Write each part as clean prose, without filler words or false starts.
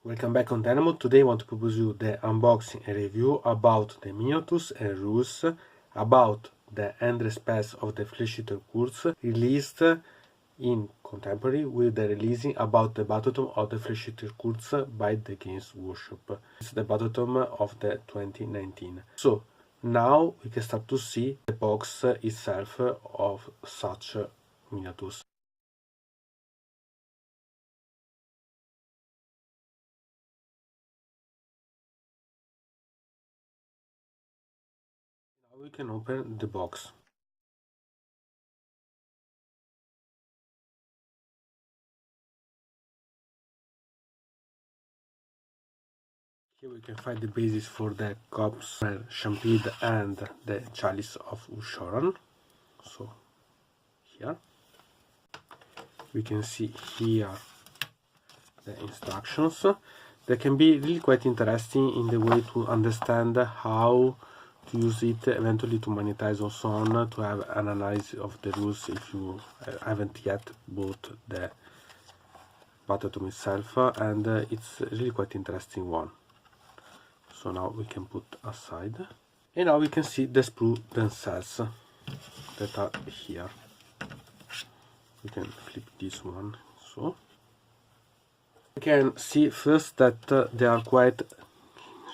Welcome back on Dynamo. Today I want to propose you the unboxing and review about the miniatures and rules about the endless spess of the FleshEater Courts released in contemporary with the releasing about the Battletome of the FleshEater Courts by the Games Workshop. It's the Battletome of the 2019. So now we can start to see the box itself of such miniatures. Now we can open the box. Here we can find the basis for the cups, champagne and the chalice of Ushoran. So here we can see here the instructions. They can be really quite interesting in the way to understand how to use it eventually to monetize or so on, to have an analysis of the rules if you haven't yet bought the Battletome itself, and it's really quite interesting one. So now we can put aside, and now we can see the sprue themselves that are here. We can flip this one, so we can see first that they are quite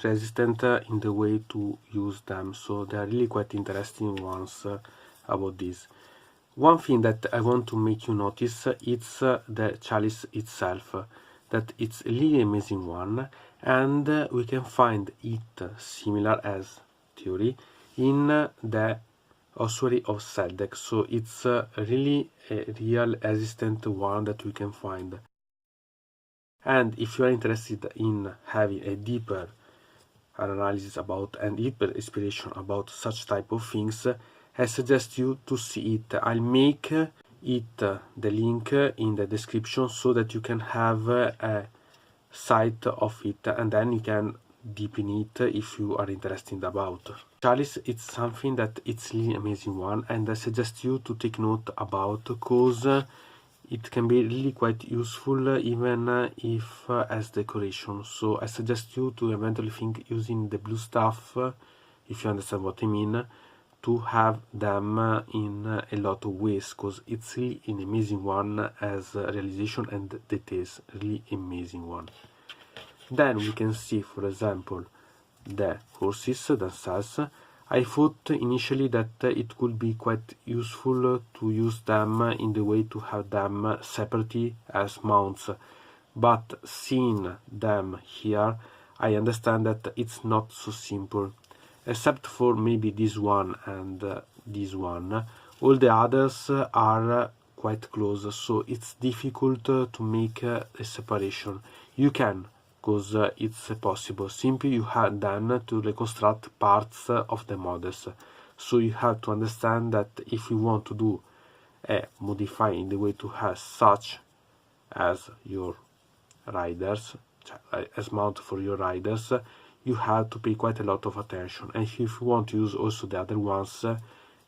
resistant in the way to use them, so they are really quite interesting ones about this. One thing that I want to make you notice is the chalice itself, that it's a really amazing one, and we can find it similar as theory in the Ossuary of Sedlec, so it's really a real resistant one that we can find. And if you are interested in having a deeper analysis about and deeper inspiration about such type of things, I suggest you to see it. I'll make it the link in the description so that you can have a sight of it, and then you can deepen it if you are interested about. Chalice, it's something that it's really amazing one, and I suggest you to take note about, because it can be really quite useful even if as decoration. So I suggest you to eventually think using the blue stuff, if you understand what I mean, to have them in a lot of ways, because it's really an amazing one as realization and details, really amazing one. Then we can see, for example, the horses themselves. I thought initially that it could be quite useful to use them in the way to have them separately as mounts, but seeing them here, I understand that it's not so simple. Except for maybe this one and this one, all the others are quite close, so it's difficult to make a separation. You can, because it's possible. Simply you have then to reconstruct parts of the models. So you have to understand that if you want to do a modify in the way to have such as your riders, as mount for your riders, you have to pay quite a lot of attention. And if you want to use also the other ones,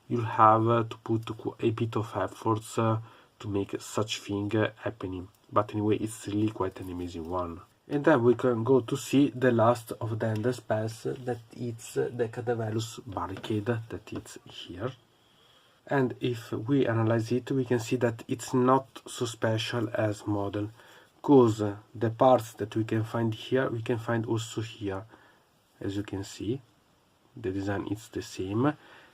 you'll have to put a bit of efforts to make such thing happening. But anyway, it's really quite an amazing one. And then we can go to see the last of the endless spells, that it's the Cadaverous Barricade, that it's here. And if we analyze it, we can see that it's not so special as model, because the parts that we can find here, we can find also here. As you can see, the design is the same.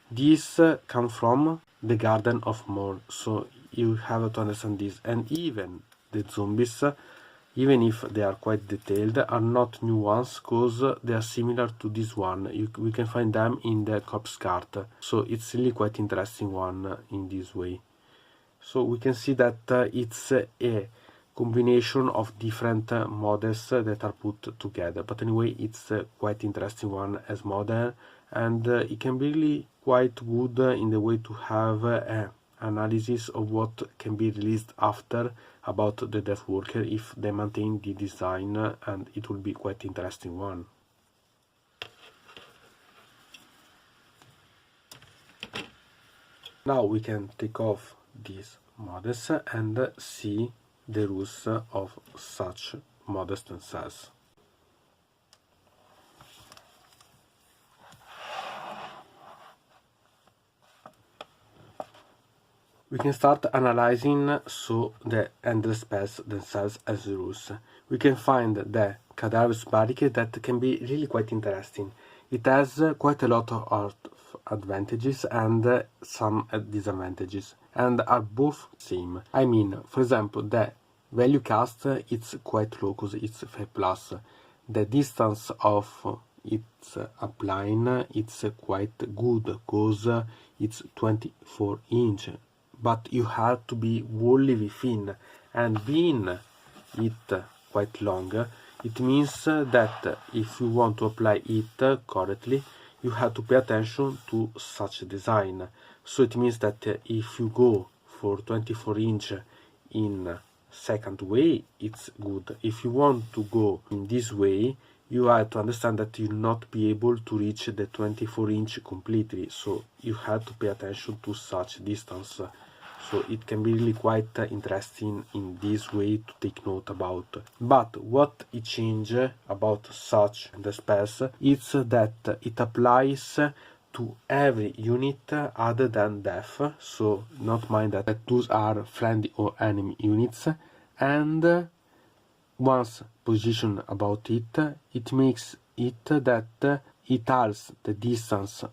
These come from the Garden of More, so you have to understand this. And even the zombies, even if they are quite detailed, are not new ones, because they are similar to this one. We can find them in the corpse cart, so it's really quite interesting one in this way. So we can see that it's a combination of different models that are put together, but anyway, it's quite interesting one as model, and it can be really quite good in the way to have analysis of what can be released after about the Death Walker if they maintain the design, and it will be quite interesting one. Now we can take off these models and see the rules of such models themselves. We can start analyzing the endless spells themselves as rules. We can find the Cadaverous Barricade that can be really quite interesting. It has quite a lot of advantages and some disadvantages, and are both same. I mean, for example, the value cast it's quite low because it's 5+. The distance of its applying it's quite good because it's 24 inch. But you have to be wholly within, and being it quite long, it means that if you want to apply it correctly, you have to pay attention to such design. So it means that if you go for 24 inch in second way, it's good. If you want to go in this way, you have to understand that you'll not be able to reach the 24 inch completely, so you have to pay attention to such distance. So it can be really quite interesting in this way to take note about. But what it changes about such the spells is that it applies to every unit other than death, so not mind that those are friendly or enemy units, and once positioned about it, it makes it that it halves the distance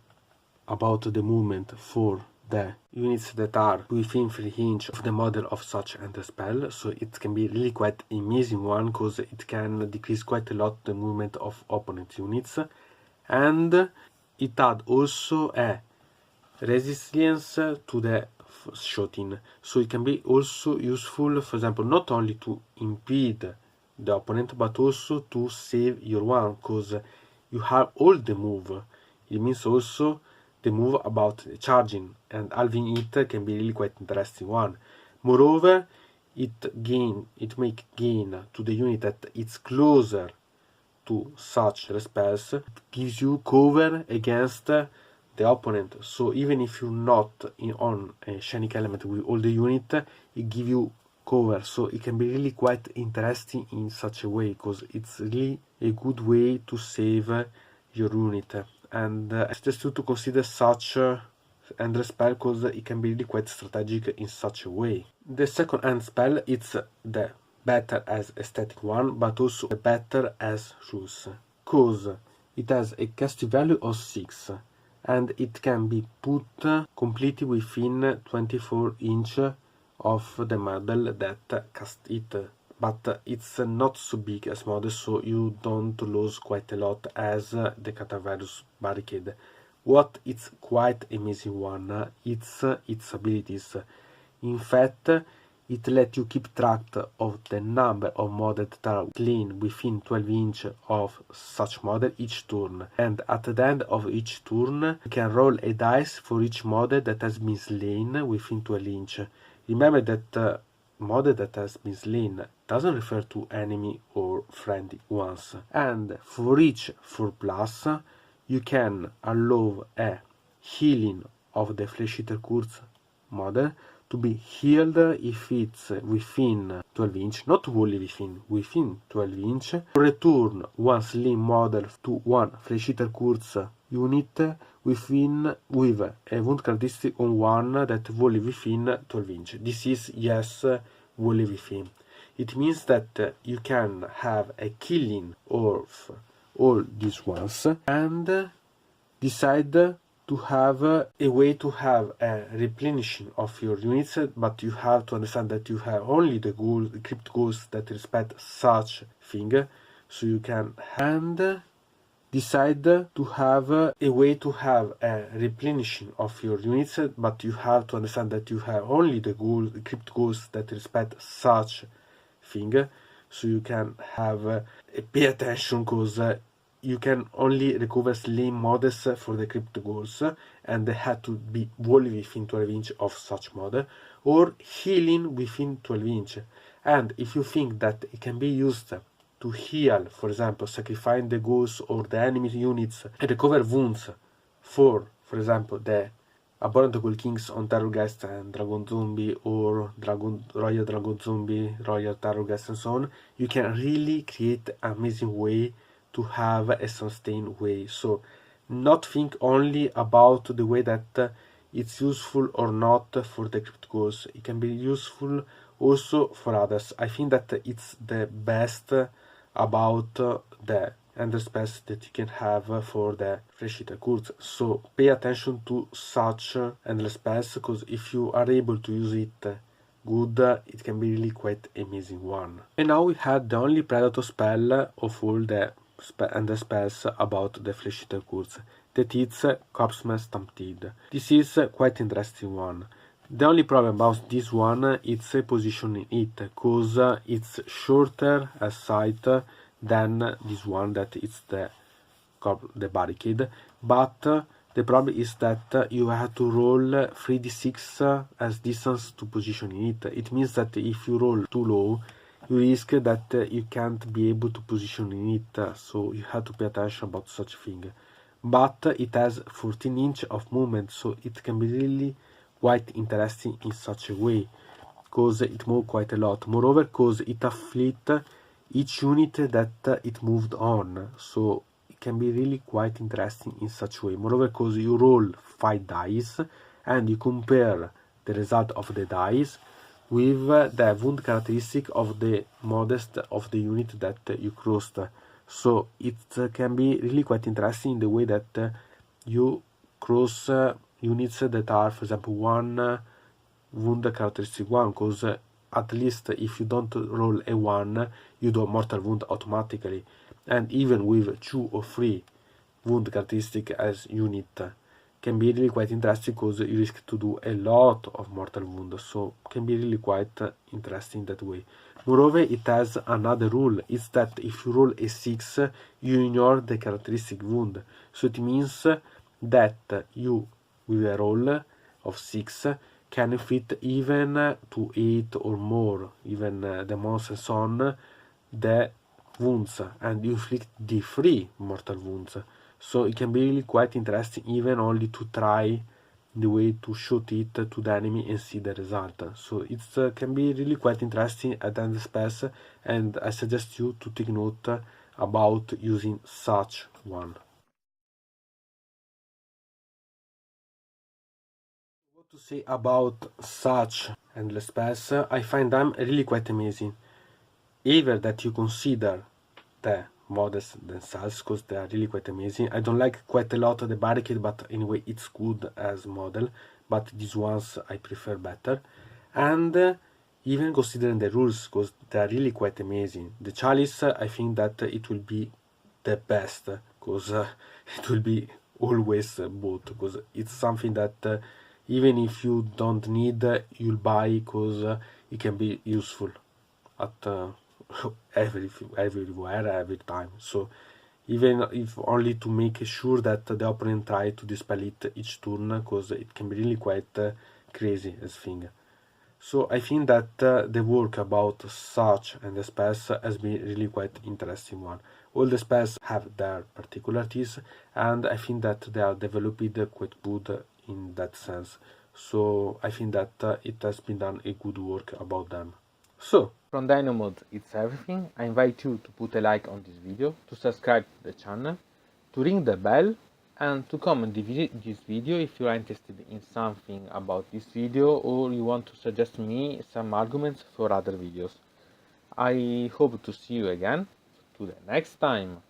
about the movement for the units that are within 3 inches of the model of such and spell, so it can be really quite amazing one because it can decrease quite a lot the movement of opponent units, and it had also a resilience to the shooting, so it can be also useful, for example, not only to impede the opponent but also to save your one, because you have all the move. It means also the move about the charging, and halving it can be really quite interesting one. Moreover, it make gain to the unit that it's closer to such spells. It gives you cover against the opponent, so even if you're not on a Shining Element with all the unit, it give you cover, so it can be really quite interesting in such a way, because it's really a good way to save your unit. And it's just to consider such end spell because it can be really quite strategic in such a way. The second end spell, it's the better as aesthetic one, but also the better as rules, because it has a casting value of 6 and it can be put completely within 24 inch of the model that cast it, but it's not so big as model, so you don't lose quite a lot as the Cadaverous Barricade. What it's quite amazing one, it's its abilities. In fact, it lets you keep track of the number of models that are slain within 12 inch of such model each turn, and at the end of each turn you can roll a dice for each model that has been slain within 12 inch. Remember that model that has been slain doesn't refer to enemy or friendly ones, and for each 4+, you can allow a healing of the FleshEater Courts model to be healed if it's within 12 inch, not wholly within 12 inch. Return one slain model to one FleshEater Courts unit with a wound characteristic on one that wholly within 12 inch. This is, yes, wholly within. It means that you can have a killing of all these ones and decide to have a way to have a replenishing of your units, but you have to understand that you have only the crypt ghosts that respect such thing, so you can decide to have a way to have a replenishing of your units, but you have to understand that you have only the crypt ghosts that respect such thing, so you can have pay attention, because you can only recover slain models for the crypt goals, and they had to be wholly within 12 inch of such model, or healing within 12 inch. And if you think that it can be used to heal, for example, sacrificing the ghosts or the enemy units and recover wounds for example, the Abhorrent Ghoul Kings on Terrorghast and Dragon Zombie, or Royal Dragon Zombie, Royal Terrorghast, and so on, you can really create an amazing way to have a sustained way. So not think only about the way that it's useful or not for the crypt course. It can be useful also for others. I think that it's the best about the spess that you can have for the FleshEater Courts. So pay attention to such spess, because if you are able to use it good, it can be really quite amazing one. And now we had the only predator spell of all the spells about the FleshEater Courts, that is Corpseman Stampede. This is quite interesting one. The only problem about this one is positioning it, cause it's shorter as sight than this one that is the barricade, but the problem is that you have to roll 3d6 as distance to position it. It means that if you roll too low, you risk that you can't be able to position it, so you have to pay attention about such thing. But it has 14 inch of movement, so it can be really quite interesting in such a way, because it moves quite a lot. Moreover, because it afflict each unit that it moved on, so it can be really quite interesting in such a way. Moreover, because you roll 5 dice and you compare the result of the dice with the wound characteristic of the modest of the unit that you crossed. So it can be really quite interesting in the way that you cross units that are, for example, 1 wound characteristic 1, because at least if you don't roll a 1, you do a mortal wound automatically. And even with 2 or 3 wound characteristic as unit, can be really quite interesting, because you risk to do a lot of mortal wound, so can be really quite interesting that way. Moreover, it has another rule, is that if you roll a 6, you ignore the characteristic wound. So it means that you, with a roll of 6, can inflict even to 8 or more, even the monsters on the wounds, and you inflict D3 mortal wounds. So it can be really quite interesting, even only to try the way to shoot it to the enemy and see the result. So it can be really quite interesting at the end spess, and I suggest you to take note about using such one. What to say about such endless spells? I find them really quite amazing. Either that you consider the models themselves, because they are really quite amazing. I don't like quite a lot of the barricade, but anyway it's good as model, but these ones I prefer better. And even considering the rules, because they are really quite amazing. The chalice, I think that it will be the best, because it will be always both, because it's something that even if you don't need, you'll buy, because it can be useful at everywhere, every time. So even if only to make sure that the opponent try to dispel it each turn, because it can be really quite crazy as thing. So I think that the work about such and the spells has been really quite interesting one. All the spells have their particularities, and I think that they are developed quite good in that sense. So I think that it has been done a good work about them. So, from Dino Mode, it's everything. I invite you to put a like on this video, to subscribe to the channel, to ring the bell, and to comment this video if you are interested in something about this video, or you want to suggest me some arguments for other videos. I hope to see you again to the next time.